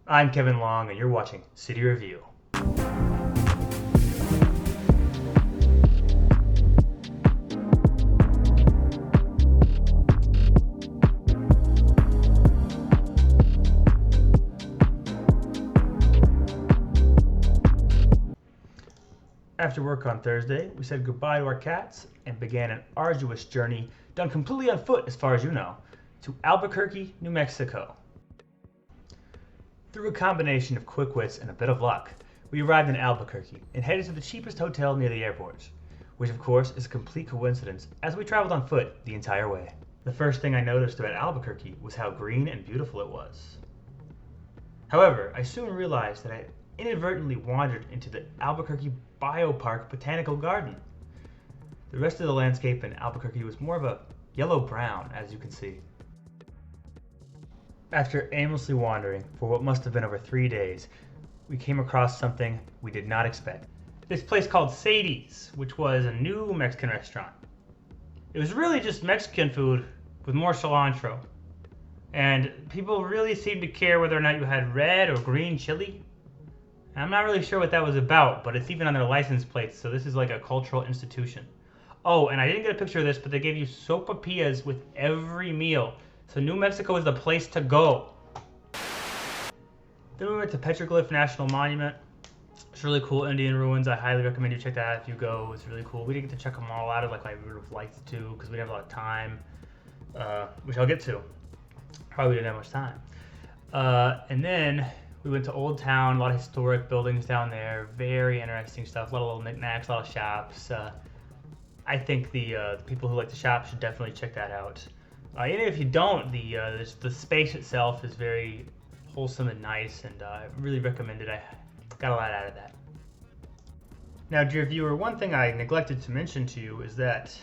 I'm Kevin Long, and you're watching City Review. After work on Thursday, we said goodbye to our cats and began an arduous journey, done completely on foot as far as you know, to Albuquerque, New Mexico. Through a combination of quick wits and a bit of luck, we arrived in Albuquerque and headed to the cheapest hotel near the airport, which of course is a complete coincidence as we traveled on foot the entire way. The first thing I noticed about Albuquerque was how green and beautiful it was. However, I soon realized that I inadvertently wandered into the Albuquerque Biopark Botanical Garden. The rest of the landscape in Albuquerque was more of a yellow-brown, as you can see. After aimlessly wandering for what must have been over 3 days, we came across something we did not expect. This place called Sadie's, which was a new Mexican restaurant. It was really just Mexican food with more cilantro. And people really seemed to care whether or not you had red or green chili. I'm not really sure what that was about, but it's even on their license plates, so this is like a cultural institution. Oh, and I didn't get a picture of this, but they gave you sopapillas with every meal. So New Mexico is the place to go. Then we went to Petroglyph National Monument. It's really cool Indian ruins. I highly recommend you check that out if you go. It's really cool. We didn't get to check them all out like I would have liked to because we didn't have a lot of time, which I'll get to. Probably didn't have much time. And then we went to Old Town, a lot of historic buildings down there, very interesting stuff, a lot of little knickknacks, a lot of shops. I think the people who like to shop should definitely check that out. Even if you don't, the space itself is very wholesome and nice, and I really recommend it. I got a lot out of that. Now, dear viewer, one thing I neglected to mention to you is that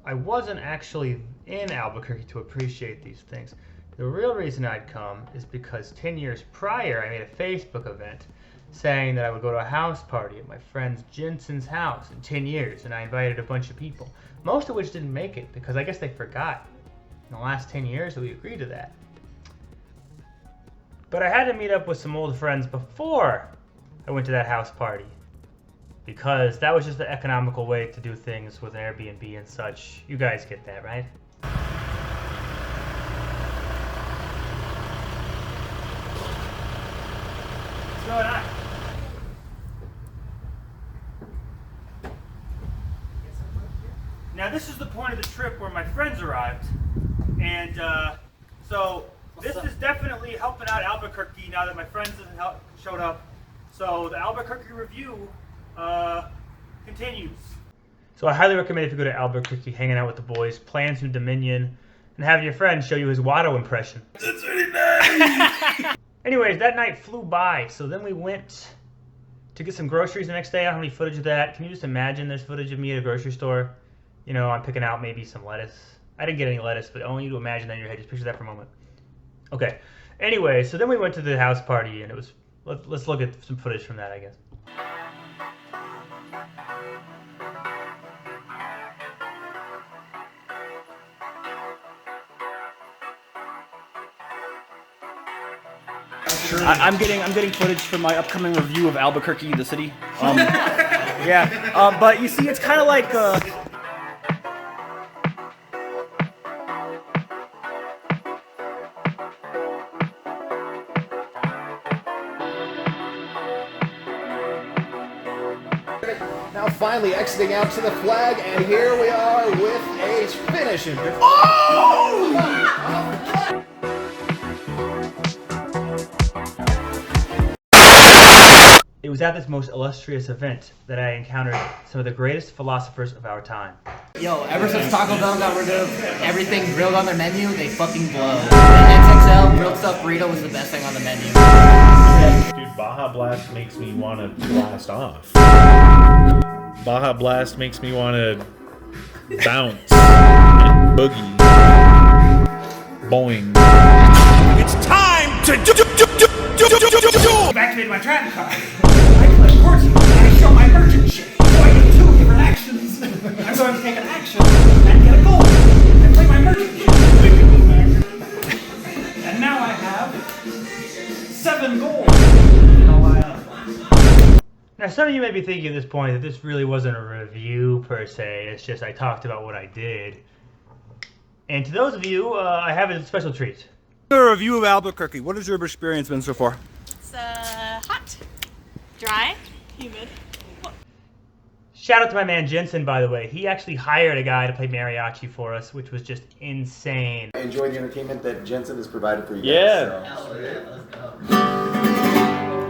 I wasn't actually in Albuquerque to appreciate these things. The real reason I'd come is because 10 years prior I made a Facebook event saying that I would go to a house party at my friend Jensen's house in 10 years, and I invited a bunch of people, most of which didn't make it because I guess they forgot in the last 10 years that we agreed to that. But I had to meet up with some old friends before I went to that house party because that was just the economical way to do things with an Airbnb and such. You guys get that, right? What's going on? Now this is the point of the trip where my friends arrived, and so this is definitely helping out Albuquerque now that my friends have showed up. So the Albuquerque review continues. So I highly recommend if you go to Albuquerque, hanging out with the boys, playing some Dominion, and having your friend show you his Watto impression. That's really nice! Anyways, that night flew by, so then we went to get some groceries the next day. I don't have any footage of that. Can you just imagine there's footage of me at a grocery store? You know, I'm picking out maybe some lettuce. I didn't get any lettuce, but I want you to imagine that in your head. Just picture that for a moment. Okay. Anyway, so then we went to the house party, and it was... Let's look at some footage from that, I guess. I'm getting footage for my upcoming review of Albuquerque, the city. But you see, it's kind of like. Now finally exiting out to the flag, and here we are with a finish. Oh! It was at this most illustrious event that I encountered some of the greatest philosophers of our time. Yo, ever since Taco Bell got rid of everything grilled on their menu, they fucking blow. The XXL grilled stuffed burrito was the best thing on the menu. Dude, Baja Blast makes me want to blast off. Baja Blast makes me want to bounce and boogie. Boing. It's time to do. I've activated my trap card. I collect fortune and I show my merchant shit. So I get 2 different actions. I'm going to take an action and get a gold. I play my merchant shit. And now I have 7 goals. Now, some of you may be thinking at this point that this really wasn't a review per se. It's just I talked about what I did. And to those of you, I have a special treat. A review of Albuquerque. What has your experience been so far? It's hot, dry, humid. Shout out to my man Jensen, by the way. He actually hired a guy to play mariachi for us, which was just insane. Enjoy the entertainment that Jensen has provided for you Yeah. guys. So.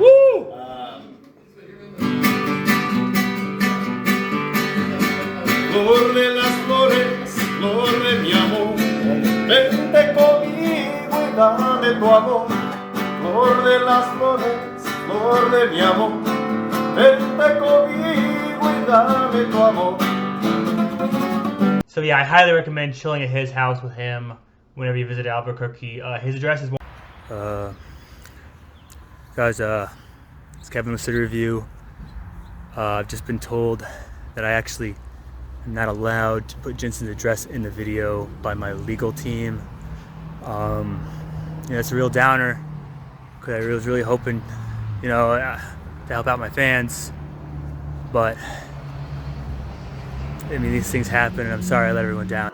Woo! Flor de las flores, flor de mi amor, vente conmigo y dame tu amor. Flor de las flores, flor de mi amor, vente conmigo y dame tu amor. So yeah, I highly recommend chilling at his house with him whenever you visit Albuquerque. His address is... Guys, it's Kevin with City Review. I've just been told that I actually am not allowed to put Jensen's address in the video by my legal team. It's a real downer, because I was really hoping, to help out my fans. But, I mean, these things happen, and I'm sorry I let everyone down.